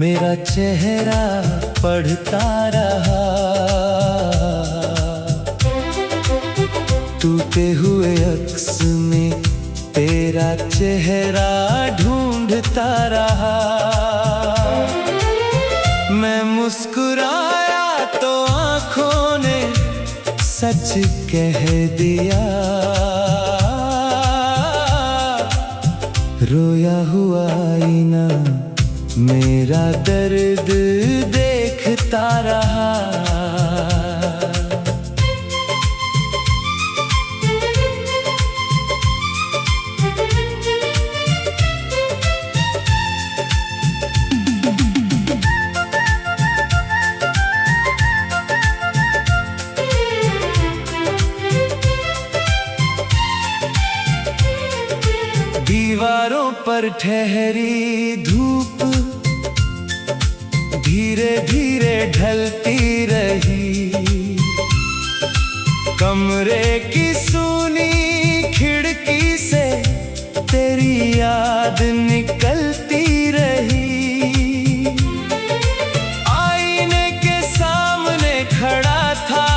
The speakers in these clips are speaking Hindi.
मेरा चेहरा पढ़ता रहा, टूटे हुए अक्स में तेरा चेहरा ढूंढता रहा। मैं मुस्कुराया तो आँखों ने सच कह दिया, रोया हुआ आईना मेरा दर्द देखता रहा। दीवारों पर ठहरी धूप धीरे धीरे ढलती रही, कमरे की सूनी खिड़की से तेरी याद निकलती रही। आईने के सामने खड़ा था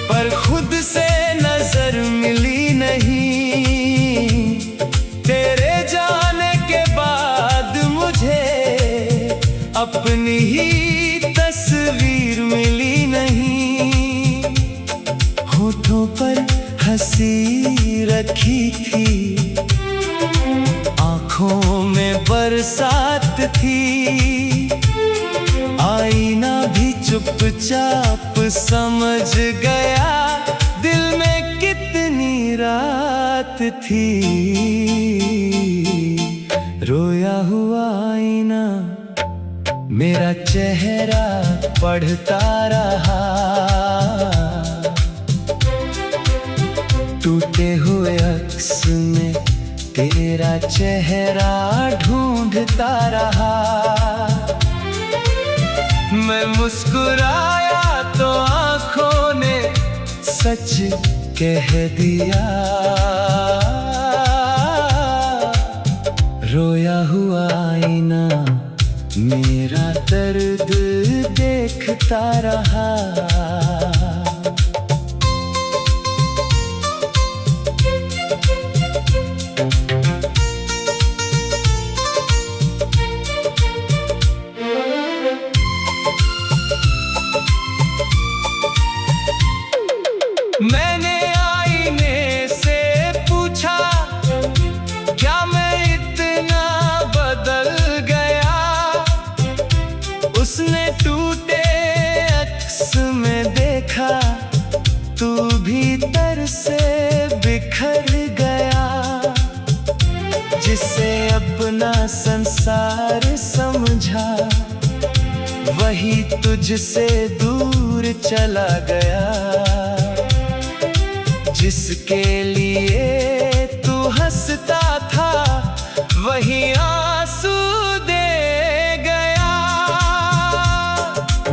पर खुद से नजर मिली नहीं। अपनी ही तस्वीर मिली नहीं। होठों पर हंसी रखी थी, आँखों में बरसात थी। आईना भी चुपचाप समझ गया दिल में कितनी रात थी। रोया हुआ आईना मेरा चेहरा पढ़ता रहा, टूटे हुए अक्स में तेरा चेहरा ढूंढता रहा। मैं मुस्कुराया तो आँखों ने सच कह दिया, रोया हुआ आईना मेरा दर्द देखता रहा। मैंने आईने से पूछा, क्या मैं इतना बदल गया? उसने टूटे अक्स में देखा, तू भीतर से बिखर गया। जिसे अपना संसार समझा, वही तुझसे दूर चला गया। जिसके लिए तू हंसता था, वही आंसू दे गया।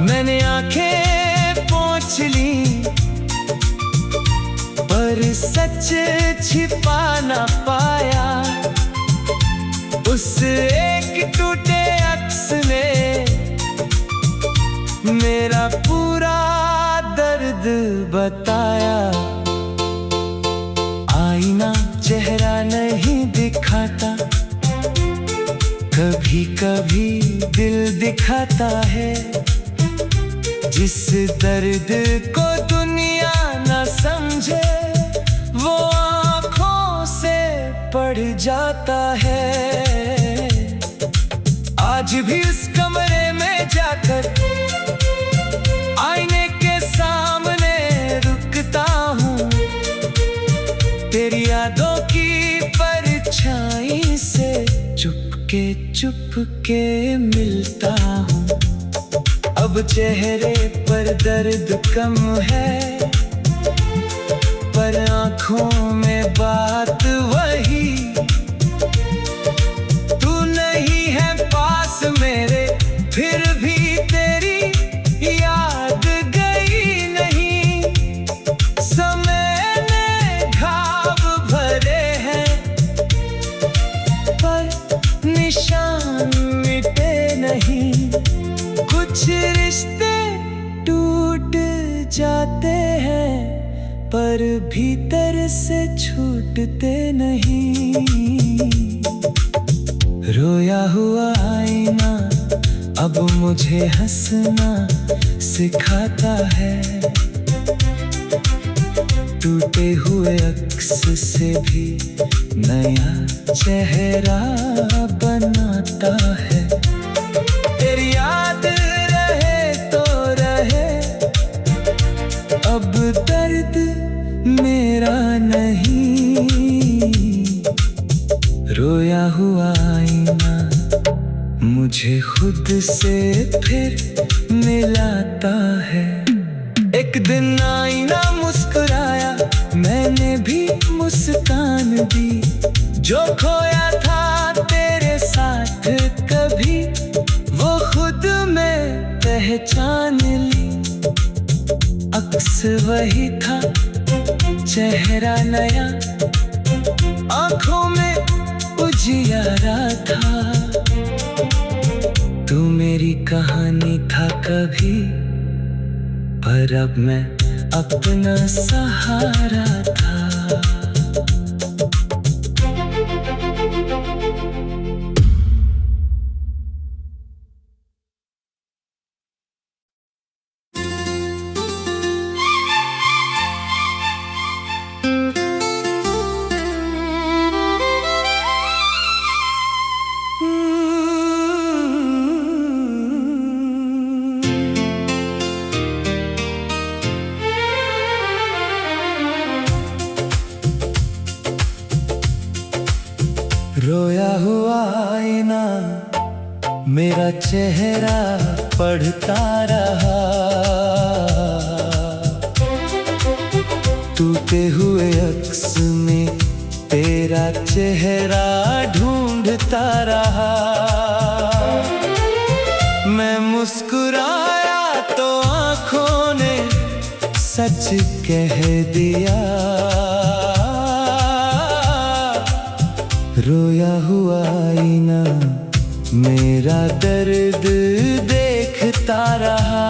मैंने आंखें पोंछ ली पर सच छिपा ना पाया। उस एक टूटे अक्स ने मेरा पूरा दर्द बताया। आईना चेहरा नहीं दिखाता, कभी कभी दिल दिखाता है। जिस दर्द को दुनिया न समझे, वो आँखों से पढ़ जाता है। आज भी उस कमरे में जाकर आईने के सामने रुकता हूँ। तेरी यादों की परछाई से चुपके मिलता हूँ। अब चेहरे पर दर्द कम है, पर आँखों में बात वही। तू नहीं है पास मेरे, फिर भी तेरी याद गई नहीं। समय ने घाव भरे हैं, पर निशान मिटे नहीं। जाते हैं पर भीतर से छूटते नहीं। रोया हुआ आईना अब मुझे हंसना सिखाता है, टूटे हुए अक्स से भी नया चेहरा बनाता है। तेरी याद रहे तो रहे, अब दर्द मेरा नहीं। रोया हुआ आईना मुझे खुद से फिर मिलाता है। एक दिन आईना मुस्कुराया, मैंने भी मुस्कान दी। जो खोया था तेरे साथ कभी, वो खुद में पहचान ली। अक्स वही था, चेहरा नया, आंखों में उजियारा था। तू मेरी कहानी था कभी, पर अब मैं अपना सहारा था। रोया हुआ आईना मेरा चेहरा पढ़ता रहा, टूटे हुए अक्स में तेरा चेहरा ढूंढता रहा। मैं मुस्कुराया तो आंखों ने सच कह दिया। रोया हुआ आईना मेरा दर्द देखता रहा।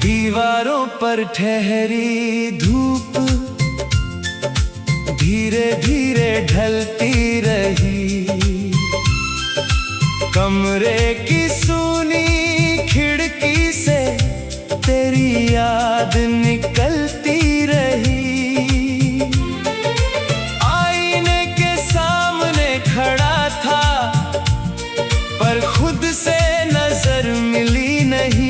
दीवारों पर ठहरी धूप धीरे धीरे ढलती रही। कमरे की सूनी खिड़की से तेरी याद निकलती रही। आईने के सामने खड़ा था पर खुद से नजर मिली नहीं।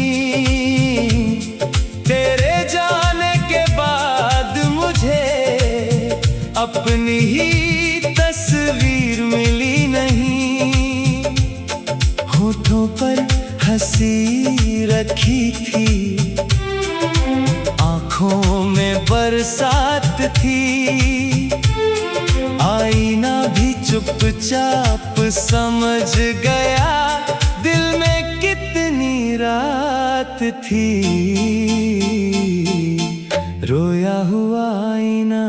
अपनी ही तस्वीर मिली नहीं। होठों पर हंसी रखी थी, आंखों में बरसात थी। आईना भी चुपचाप समझ गया दिल में कितनी रात थी। रोया हुआ आईना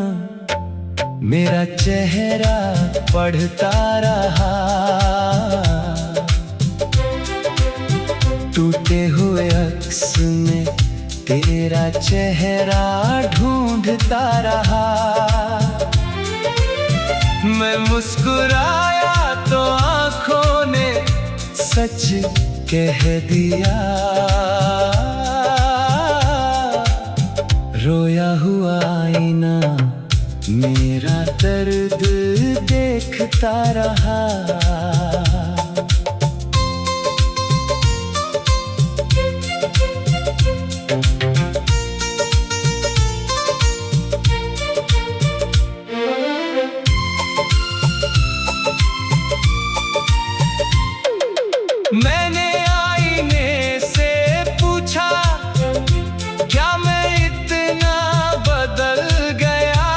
मेरा चेहरा पढ़ता रहा, टूटे हुए अक्स में तेरा चेहरा ढूंढता रहा। मैं मुस्कुराया तो आंखों ने सच कह दिया। रोया हुआ आईना मेरा दर्द देखता रहा। मैंने आईने से पूछा, क्या मैं इतना बदल गया?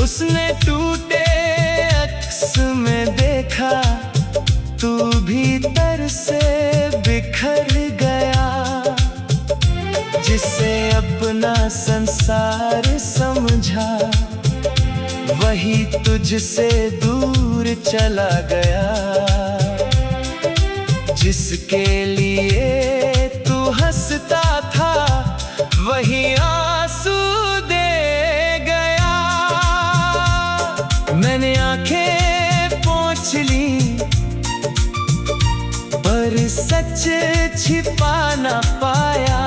उसने टूटे अक्स में देखा संसार समझा, वही तुझसे दूर चला गया। जिसके लिए तू हंसता था, वही आंसू दे गया। मैंने आंखें पोंछ ली, पर सच छिपा ना पाया।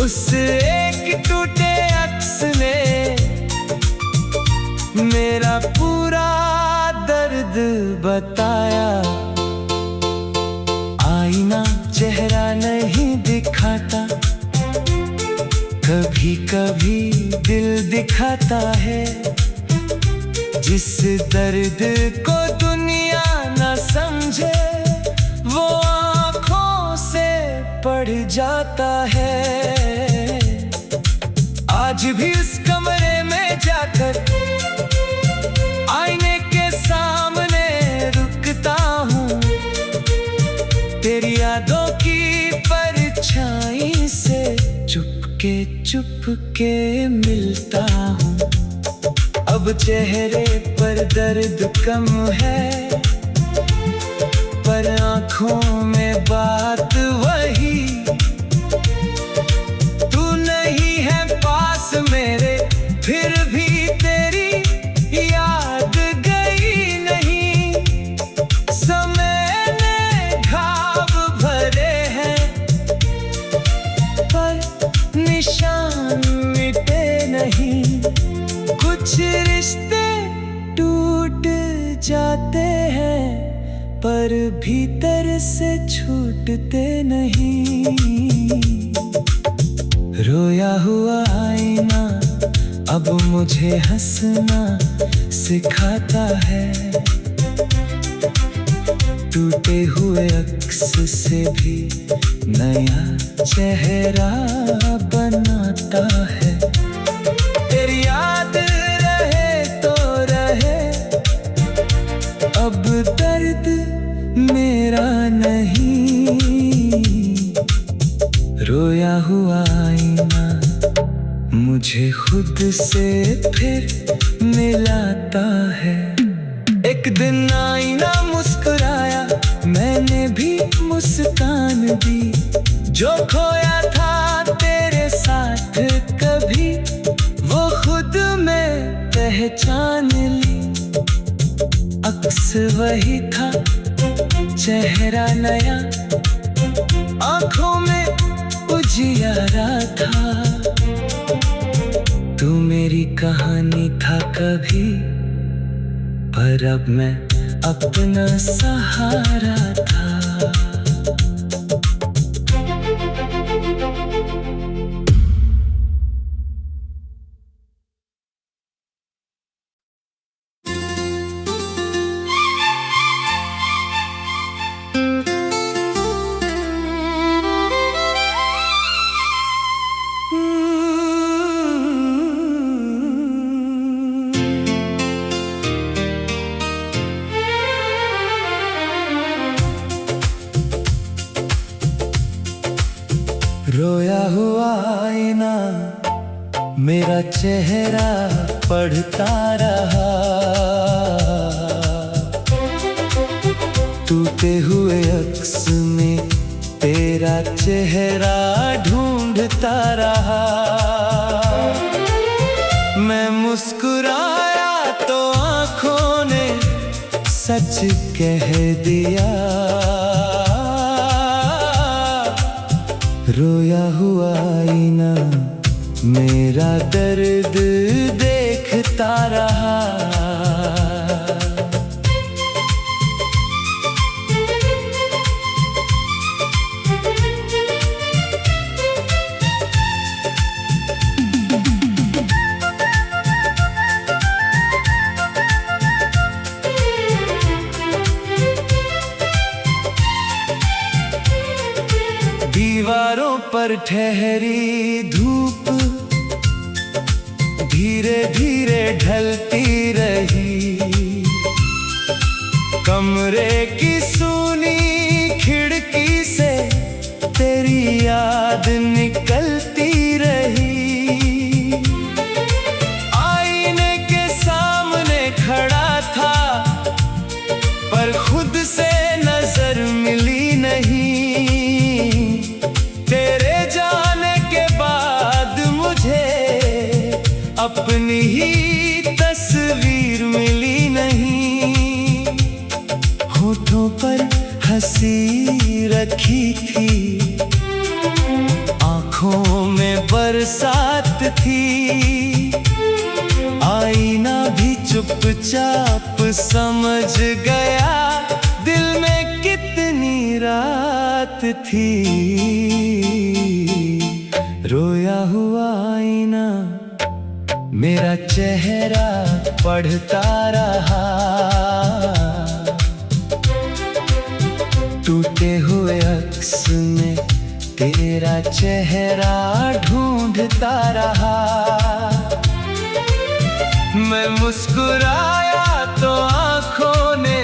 उस एक टूटे अक्स ने मेरा पूरा दर्द बताया। आईना चेहरा नहीं दिखाता, कभी कभी दिल दिखाता है। जिस दर्द को दुनिया न समझे, वो आँखों से पड़ जाता है। आज भी उस कमरे में जाकर आईने के सामने रुकता हूँ। तेरी यादों की परछाई से चुपके मिलता हूँ। अब चेहरे पर दर्द कम है, पर आँखों में बात वही। तू नहीं है पास मेरे, फिर भी तेरी याद गई नहीं। समय ने घाव भरे हैं, पर निशान मिटे नहीं। कुछ रिश्ते टूट जाते हैं, पर भीतर से छूटते नहीं। रोया हुआ आईना अब मुझे हंसना सिखाता है। टूटे हुए अक्स से भी नया चेहरा बनाता है। तेरी याद रहे तो रहे, अब दर्द मेरा नहीं। रोया हुआ आईना मुझे खुद से फिर मिलाता है। एक दिन आईना मुस्कुराया, मैंने भी मुस्कान दी। जो खोया था तेरे साथ कभी, वो खुद में पहचान ली। अक्स वही था, चेहरा नया, आँखों में उजियारा था। तू मेरी कहानी था कभी, पर अब मैं अपना सहारा था। रोया हुआ आईना मेरा चेहरा पढ़ता रहा। टूटे हुए अक्स में तेरा चेहरा ढूंढता रहा। मैं मुस्कुराया तो आँखों ने सच कह दिया। रोया हुआ आईना मेरा दर्द देखता रहा। दीवारों पर ठहरी धूप धीरे धीरे ढलती रही। कमरे की सूनी खिड़की से तेरी याद निकलती रही। चुपचाप समझ गया दिल में कितनी रात थी। रोया हुआ आईना मेरा चेहरा पढ़ता रहा, टूटे हुए अक्स में तेरा चेहरा ढूंढता रहा। मैं मुस्कुराया तो आंखों ने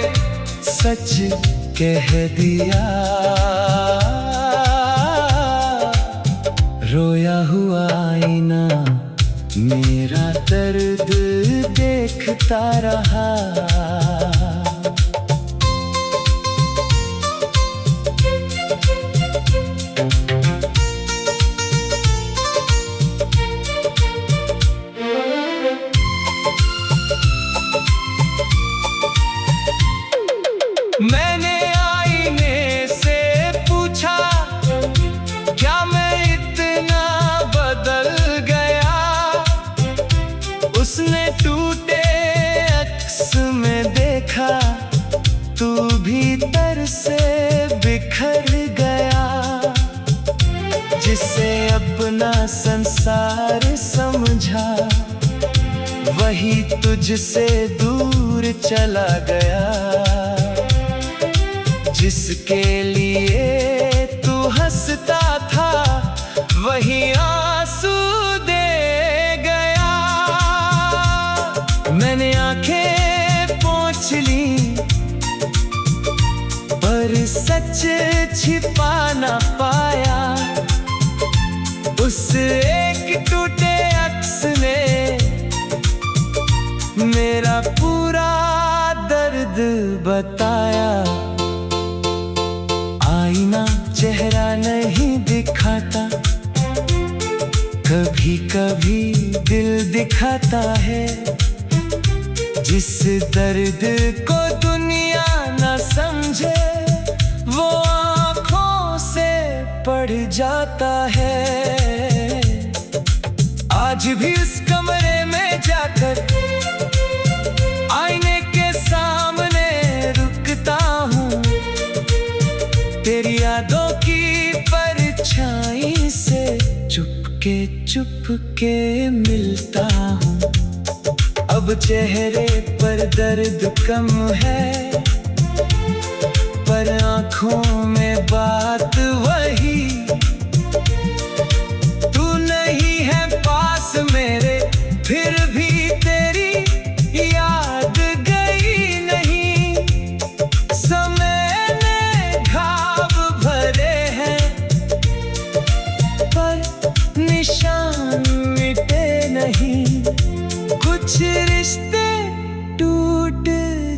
सच कह दिया। रोया हुआ आईना मेरा दर्द देखता रहा। मैंने आईने से पूछा क्या मैं इतना बदल गया। उसने टूटे अक्स में देखा तू भीतर से बिखर गया। जिसे अपना संसार समझा वही तुझसे दूर चला गया। जिसके लिए तू हंसता था वही आंसू दे गया। मैंने आंखें पोंछ ली पर सच छिपा ना पाया। उस एक टूटे अक्स ने मेरा पूरा दर्द बताया। आईना चेहरा नहीं दिखाता, कभी कभी दिल दिखाता है। जिस दर्द को दुनिया न समझे वो आँखों से पढ़ जाता है। आज भी उस कमरे में जाकर आईने के सामने रुकता हूँ। तेरी यादों की परछाई से चुपके मिलता हूँ। अब चेहरे पर दर्द कम है पर आँखों में बात वही। तू नहीं है पास मेरे फिर भी तेरी याद गई नहीं। समय ने घाव भरे हैं पर निशान मिटे नहीं। कुछ रिश्ते टूट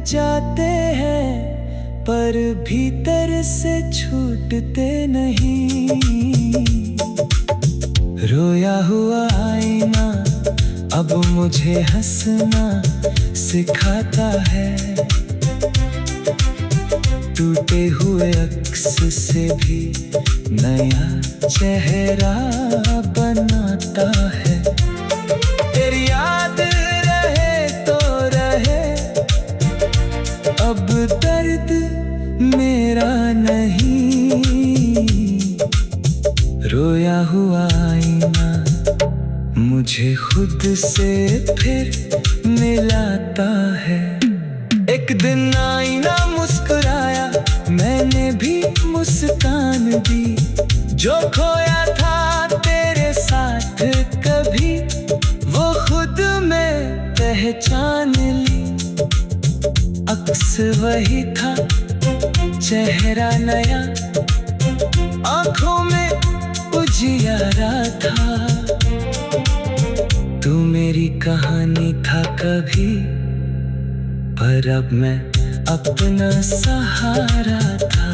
जाते हैं पर भीतर से छूटते नहीं। रोया हुआ आईना अब मुझे हंसना सिखाता है। टूटे हुए अक्स से भी नया चेहरा बनाता है। तेरी याद रहे तो रहे अब दर्द मेरा नहीं। रोया हुआ आईना मुझे खुद से फिर मिलाता है। एक दिन आईना मुस्कुराया मैंने भी मुस्कान दी। जो खोया था तेरे साथ कभी वो खुद में पहचान ली। अक्स वही था चेहरा नया, आंखों में उजियारा था। तू मेरी कहानी था कभी पर अब मैं अपना सहारा था।